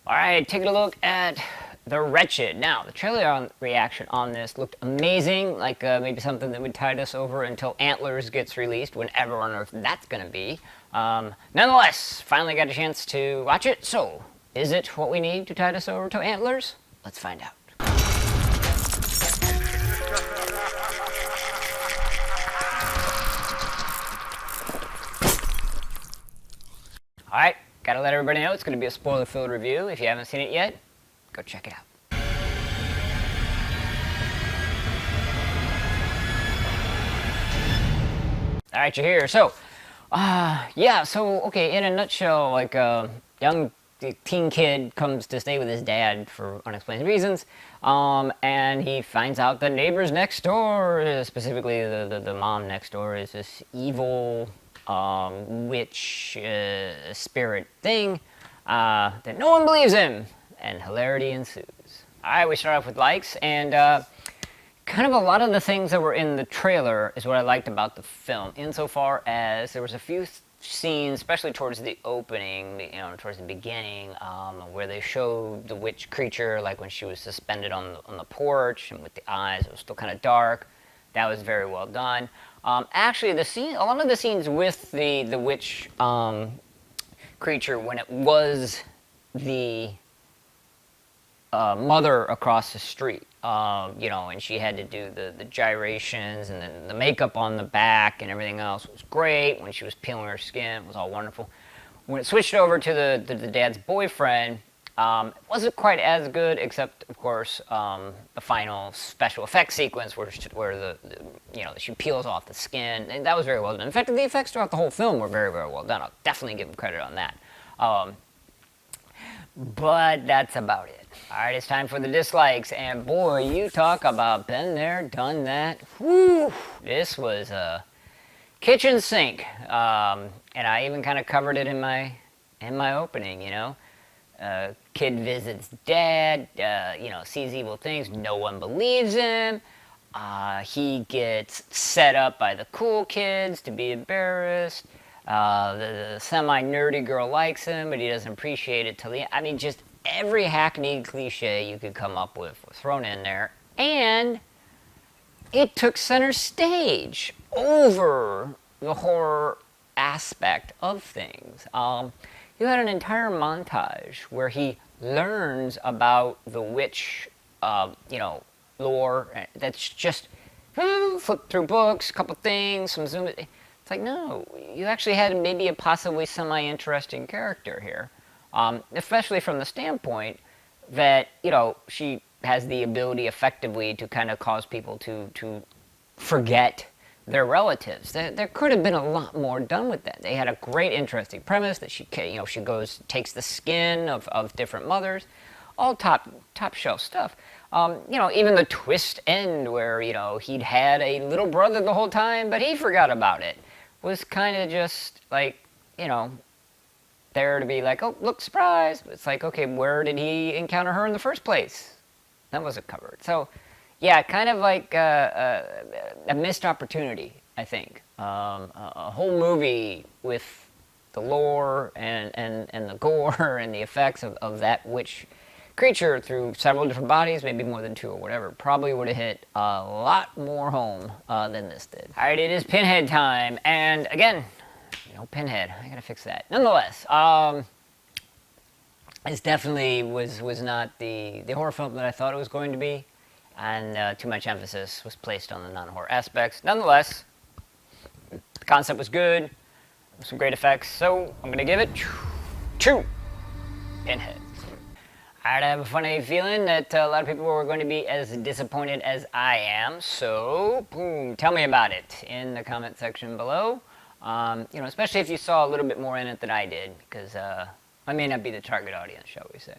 Alright, taking a look at The Wretched. Now, the trailer reaction on this looked amazing, like maybe something that would tide us over until Antlers gets released, whenever on earth that's going to be. Nonetheless, finally got a chance to watch it, so is it what we need to tide us over to Antlers? Let's find out. Alright, gotta let everybody know it's gonna be a spoiler-filled review. If you haven't seen it yet, go check it out. Alright, you're here. So, okay, in a nutshell, like a young teen kid comes to stay with his dad for unexplained reasons, and he finds out the neighbors next door, specifically the mom next door, is this evil witch spirit thing that no one believes him, and hilarity ensues. Alright, we start off with likes, and kind of a lot of the things that were in the trailer is what I liked about the film, insofar as there was a few scenes, especially towards the opening, you know, towards the beginning, where they showed the witch creature, like when she was suspended on the porch, and with the eyes, it was still kind of dark. That was very well done. Actually, a lot of the scenes with the witch creature, when it was the mother across the street, you know, and she had to do the gyrations, and then the makeup on the back and everything else was great. When she was peeling her skin, it was all wonderful. When it switched over to the dad's boyfriend, it wasn't quite as good, except, of course, the final special effects sequence where you know, she peels off the skin, and that was very well done. In fact, the effects throughout the whole film were very, very well done. I'll definitely give them credit on that. But that's about it. Alright, it's time for the dislikes, and boy, you talk about been there, done that. Whew! This was a kitchen sink, and I even kind of covered it in my opening, you know. Kid visits dad, you know, sees evil things, no one believes him. He gets set up by the cool kids to be embarrassed. The semi-nerdy girl likes him, but he doesn't appreciate it till the end. I mean, just every hackneyed cliche you could come up with was thrown in there. And it took center stage over the horror aspect of things. You had an entire montage where he learns about the witch, you know, lore. That's just flip through books, a couple things, some zoom. It's like, no, you actually had maybe a possibly semi-interesting character here, especially from the standpoint that, you know, she has the ability effectively to kind of cause people to forget their relatives. There could have been a lot more done with that. They had a great, interesting premise that she takes the skin of different mothers, all top shelf stuff. You know, even the twist end where, you know, he'd had a little brother the whole time, but he forgot about it, was kind of just like, you know, there to be like, oh, look, surprise. It's like, okay, where did he encounter her in the first place? That wasn't covered. So, yeah, kind of like a missed opportunity, I think. A whole movie with the lore and the gore and the effects of that witch creature through several different bodies, maybe more than two or whatever, probably would have hit a lot more home than this did. Alright, it is Pinhead time, and again, no Pinhead. I gotta fix that. Nonetheless, this definitely was not the horror film that I thought it was going to be, and too much emphasis was placed on the non-horror aspects. Nonetheless, the concept was good, some great effects, so I'm gonna give it 2 Pinheads. I have a funny feeling that a lot of people were going to be as disappointed as I am, so boom, tell me about it in the comment section below. You know, especially if you saw a little bit more in it than I did, because I may not be the target audience, shall we say.